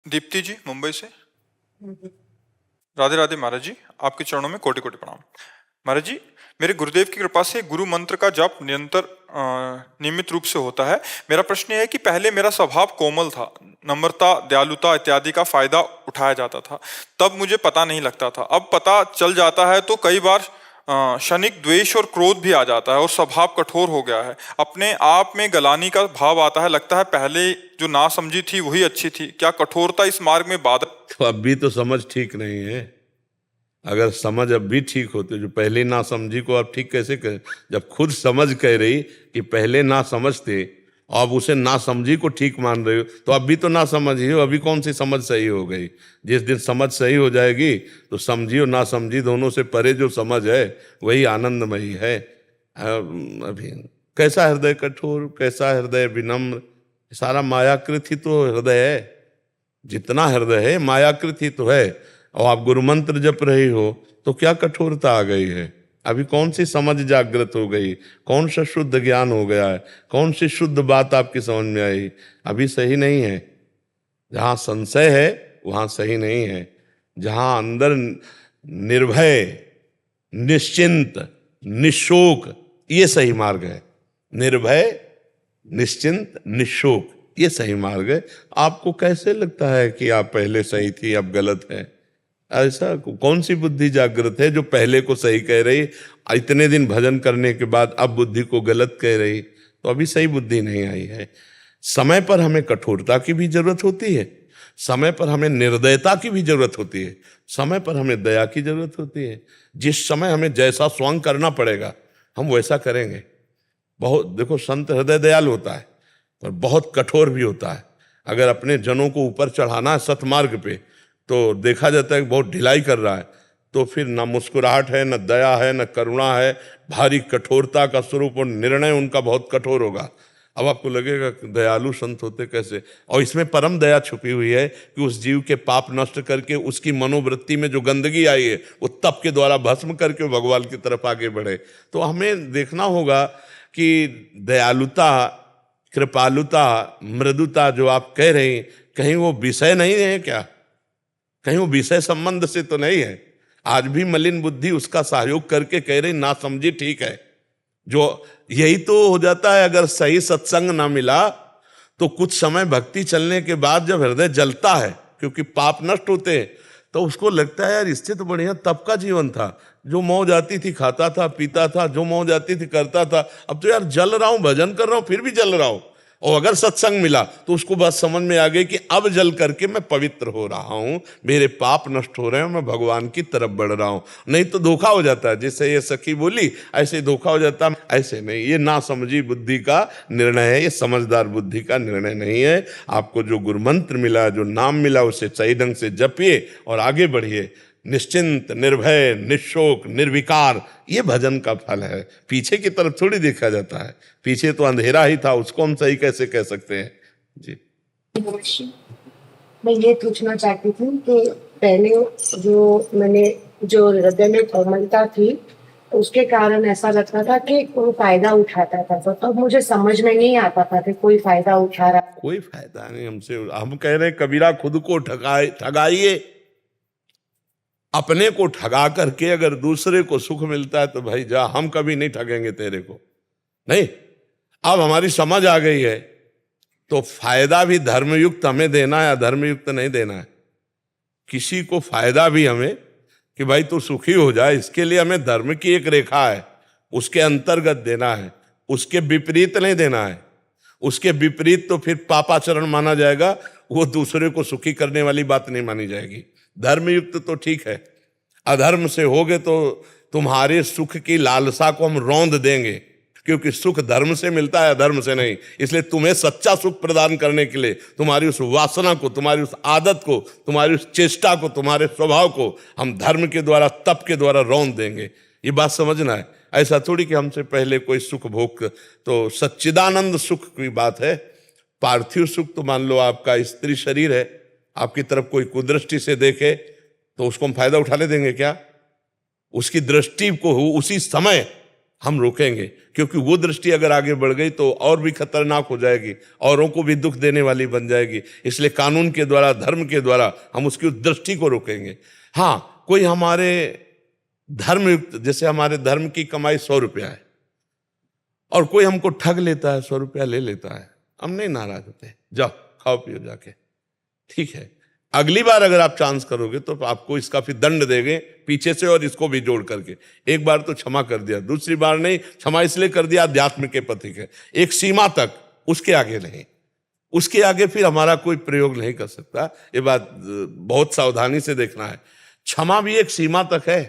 दीप्ति जी मुंबई से। राधे राधे महाराज जी, आपके चरणों में कोटि कोटि प्रणाम। महाराज जी, मेरे गुरुदेव की कृपा से गुरु मंत्र का जप निरंतर नियमित रूप से होता है। मेरा प्रश्न यह है कि पहले मेरा स्वभाव कोमल था, नम्रता, दयालुता इत्यादि का फायदा उठाया जाता था, तब मुझे पता नहीं लगता था। अब पता चल जाता है तो कई बार क्षणिक द्वेष और क्रोध भी आ जाता है और स्वभाव कठोर हो गया है। अपने आप में गलानी का भाव आता है, लगता है पहले जो ना समझी थी वही अच्छी थी। क्या कठोरता इस मार्ग में बाधक? तो अब भी तो समझ ठीक नहीं है। अगर समझ अब भी ठीक होती, जो पहले ना समझी को आप ठीक कैसे करें? जब खुद समझ कह रही कि पहले ना समझते, अब उसे ना समझी को ठीक मान रहे हो, तो अब भी तो ना समझ ही हो। अभी कौन सी समझ सही हो गई? जिस दिन समझ सही हो जाएगी तो समझी और ना समझी दोनों से परे जो समझ है वही आनंदमयी है। अभी कैसा हृदय कठोर, कैसा हृदय विनम्र, सारा मायाकृत ही तो हृदय है। जितना हृदय है मायाकृत ही तो है। और आप गुरु मंत्र जप रही हो तो क्या कठोरता आ गई है? अभी कौन सी समझ जागृत हो गई? कौन सा शुद्ध ज्ञान हो गया है? कौन सी शुद्ध बात आपकी समझ में आई? अभी सही नहीं है। जहां संशय है वहां सही नहीं है। जहां अंदर निर्भय, निश्चिंत, निशोक, ये सही मार्ग है। निर्भय, निश्चिंत, निशोक, ये सही मार्ग है। आपको कैसे लगता है कि आप पहले सही थी अब गलत है? ऐसा कौन सी बुद्धि जागृत है जो पहले को सही कह रही, इतने दिन भजन करने के बाद अब बुद्धि को गलत कह रही? तो अभी सही बुद्धि नहीं आई है। समय पर हमें कठोरता की भी जरूरत होती है, समय पर हमें निर्दयता की भी जरूरत होती है, समय पर हमें दया की जरूरत होती है। जिस समय हमें जैसा स्वयं करना पड़ेगा हम वैसा करेंगे। बहुत देखो, संत हृदय दयालु होता है पर बहुत कठोर भी होता है। अगर अपने जनों को ऊपर चढ़ाना है सतमार्ग पे तो देखा जाता है कि बहुत ढिलाई कर रहा है, तो फिर न मुस्कुराहट है, न दया है, न करुणा है, भारी कठोरता का स्वरूप और निर्णय उनका बहुत कठोर होगा। अब आपको लगेगा दयालु संत होते कैसे? और इसमें परम दया छुपी हुई है कि उस जीव के पाप नष्ट करके उसकी मनोवृत्ति में जो गंदगी आई है वो तप के द्वारा भस्म करके भगवान की तरफ आगे बढ़े। तो हमें देखना होगा कि दयालुता, कृपालुता, मृदुता जो आप कह रहे हैं, कहीं वो विषय नहीं है क्या? कहीं वो विषय संबंध से तो नहीं है? आज भी मलिन बुद्धि उसका सहयोग करके कह रही ना समझी ठीक है। जो यही तो हो जाता है, अगर सही सत्संग ना मिला तो कुछ समय भक्ति चलने के बाद जब हृदय जलता है क्योंकि पाप नष्ट होते हैं, तो उसको लगता है यार इससे तो बढ़िया तब का जीवन था, जो मौज आती थी खाता था पीता था, जो मौज आती थी करता था। अब तो यार जल रहा हूं, भजन कर रहा हूं, फिर भी जल रहा हूं। और अगर सत्संग मिला तो उसको बात समझ में आ गई कि अब जल करके मैं पवित्र हो रहा हूं, मेरे पाप नष्ट हो रहे हैं, मैं भगवान की तरफ बढ़ रहा हूं। नहीं तो धोखा हो जाता है, जैसे ये सखी बोली ऐसे ही धोखा हो जाता। ऐसे नहीं, ये ना समझी बुद्धि का निर्णय है, ये समझदार बुद्धि का निर्णय नहीं है। आपको जो गुरु मंत्र मिला, जो नाम मिला, उसे सही ढंग से जपिए और आगे बढ़िए। निश्चिंत, निर्भय, निशोक, निर्विकार, ये भजन का फल है। पीछे की तरफ थोड़ी देखा जाता है, पीछे तो अंधेरा ही था, उसको हम सही कैसे कह सकते हैं जी। मैं ये पूछना चाहती थी कि पहले जो हृदय में कोमलता थी उसके कारण ऐसा लगता था कि कोई फायदा उठाता था, तो तब मुझे समझ में नहीं आता था कि कोई फायदा उठा रहा। कोई फायदा नहीं हमसे। हम कह रहे कबीरा खुद को ठगाइए। अपने को ठगा करके अगर दूसरे को सुख मिलता है तो भाई जा, हम कभी नहीं ठगेंगे तेरे को। नहीं, अब हमारी समझ आ गई है तो फायदा भी धर्मयुक्त हमें देना है, अधर्मयुक्त नहीं देना है। किसी को फायदा भी हमें कि भाई तू सुखी हो जाए, इसके लिए हमें धर्म की एक रेखा है, उसके अंतर्गत देना है, उसके विपरीत नहीं देना है। उसके विपरीत तो फिर पापाचरण माना जाएगा, वो दूसरे को सुखी करने वाली बात नहीं मानी जाएगी। धर्मयुक्त तो ठीक है, अधर्म से होगे तो तुम्हारे सुख की लालसा को हम रौंद देंगे, क्योंकि सुख धर्म से मिलता है, अधर्म से नहीं। इसलिए तुम्हें सच्चा सुख प्रदान करने के लिए तुम्हारी उस वासना को, तुम्हारी उस आदत को, तुम्हारी उस चेष्टा को, तुम्हारे स्वभाव को हम धर्म के द्वारा, तप के द्वारा रौंद देंगे। ये बात समझना है। ऐसा थोड़ी कि हमसे पहले कोई सुख भोग, तो सच्चिदानंद सुख की बात है। पार्थिव सुख तो मान लो आपका स्त्री शरीर है, आपकी तरफ कोई कुदृष्टि से देखे तो उसको हम फायदा उठाने देंगे क्या? उसकी दृष्टि को उसी समय हम रोकेंगे, क्योंकि वो दृष्टि अगर आगे बढ़ गई तो और भी खतरनाक हो जाएगी, औरों को भी दुख देने वाली बन जाएगी। इसलिए कानून के द्वारा, धर्म के द्वारा हम उसकी उस दृष्टि को रोकेंगे। हाँ, कोई हमारे धर्मयुक्त, जैसे हमारे धर्म की कमाई 100 रुपया है और कोई हमको ठग लेता है, 100 रुपया ले लेता है, हम नहीं नाराज होते, जाओ खाओ पियो जाके, ठीक है। अगली बार अगर आप चांस करोगे तो आपको इसका फिर दंड देंगे पीछे से और इसको भी जोड़ करके। एक बार तो क्षमा कर दिया, दूसरी बार नहीं, क्षमा इसलिए कर दिया अध्यात्म के प्रतीक है, एक सीमा तक, उसके आगे नहीं, उसके आगे फिर हमारा कोई प्रयोग नहीं कर सकता। ये बात बहुत सावधानी से देखना है। क्षमा भी एक सीमा तक है,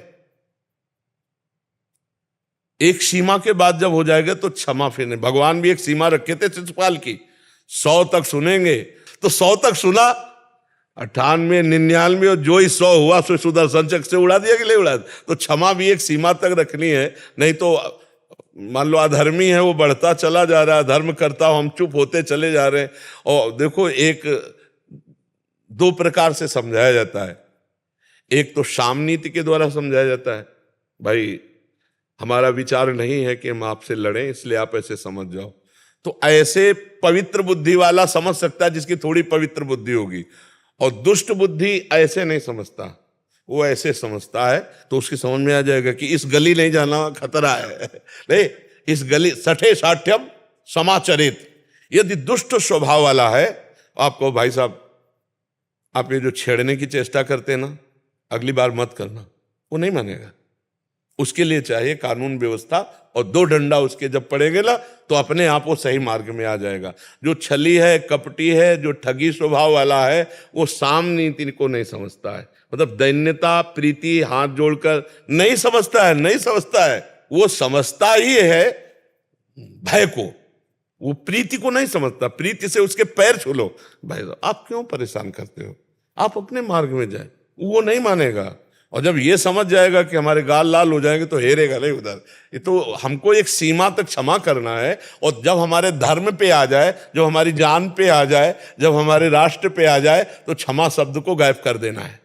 एक सीमा के बाद जब हो जाएगा तो क्षमा फिर नहीं। भगवान भी एक सीमा रखे थे शिशुपाल की, 100 तक सुनेंगे तो 100 तक सुना, 98, 99 और जो ही 100 हुआ सो सुदर्शन चक्र से उड़ा दिया कि नहीं उड़ा दिया। तो क्षमा भी एक सीमा तक रखनी है, नहीं तो मान लो अधर्मी है वो बढ़ता चला जा रहा है, धर्म करता हम चुप होते चले जा रहे हैं। और देखो, एक 2 प्रकार से समझाया जाता है। एक तो शाम नीति के द्वारा समझाया जाता है, भाई हमारा विचार नहीं है कि हम आपसे लड़ें, इसलिए आप ऐसे समझ जाओ। तो ऐसे पवित्र बुद्धि वाला समझ सकता है जिसकी थोड़ी पवित्र बुद्धि होगी, और दुष्ट बुद्धि ऐसे नहीं समझता, वो ऐसे समझता है तो उसकी समझ में आ जाएगा कि इस गली नहीं जाना, खतरा है, नहीं इस गली सठे साठ्यम समाचरित। यदि दुष्ट स्वभाव वाला है, आपको भाई साहब आप ये जो छेड़ने की चेष्टा करते हैं ना, अगली बार मत करना, वो नहीं मानेगा। उसके लिए चाहिए कानून व्यवस्था, और 2 डंडा उसके जब पड़ेंगे ना तो अपने आप वो सही मार्ग में आ जाएगा। जो छली है, कपटी है, जो ठगी स्वभाव वाला है, वो साम नीति को नहीं समझता है, मतलब दैन्यता प्रीति हाथ जोड़कर नहीं समझता है, नहीं समझता है। वो समझता ही है भय को, वो प्रीति को नहीं समझता। प्रीति से उसके पैर छू लो, भाई आप क्यों परेशान करते हो, आप अपने मार्ग में जाए, वो नहीं मानेगा। और जब ये समझ जाएगा कि हमारे गाल लाल हो जाएंगे तो हेरेगा नहीं उधर। ये तो हमको एक सीमा तक क्षमा करना है, और जब हमारे धर्म पे आ जाए, जब हमारी जान पे आ जाए, जब हमारे राष्ट्र पे आ जाए, तो क्षमा शब्द को गायब कर देना है।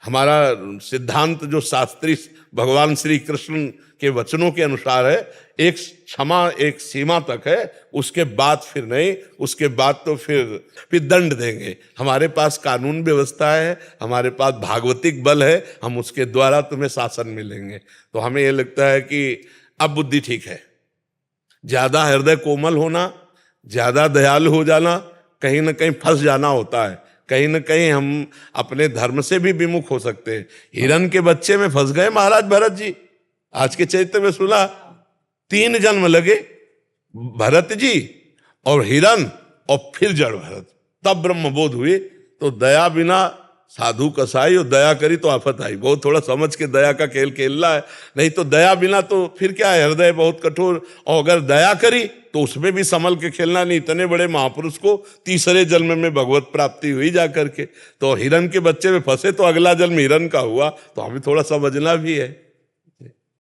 हमारा सिद्धांत जो शास्त्री भगवान श्री कृष्ण के वचनों के अनुसार है, एक क्षमा एक सीमा तक है, उसके बाद फिर नहीं, उसके बाद तो फिर दंड देंगे। हमारे पास कानून व्यवस्था है, हमारे पास भागवतिक बल है, हम उसके द्वारा तुम्हें शासन मिलेंगे। तो हमें यह लगता है कि अब बुद्धि ठीक है। ज्यादा हृदय कोमल होना, ज्यादा दयालु हो जाना, कहीं ना कहीं फंस जाना होता है, कहीं ना कहीं हम अपने धर्म से भी विमुख हो सकते हैं। हिरण के बच्चे में फंस गए महाराज भरत जी। आज के चरित्र में सुना, 3 जन्म लगे, भरत जी और हिरण और फिर जड़ भरत, तब ब्रह्मबोध हुए। तो दया बिना साधु कसाई, और दया करी तो आफत आई। बहुत थोड़ा समझ के दया का खेल खेलना है, नहीं तो दया बिना तो फिर क्या है, हृदय बहुत कठोर। और अगर दया करी तो उसमें भी संभल के खेलना नहीं। इतने बड़े महापुरुष को 3रे जन्म में भगवत प्राप्ति हुई जा करके। तो हिरण के बच्चे में फंसे तो अगला जन्म हिरण का हुआ, तो हमें थोड़ा समझना भी है।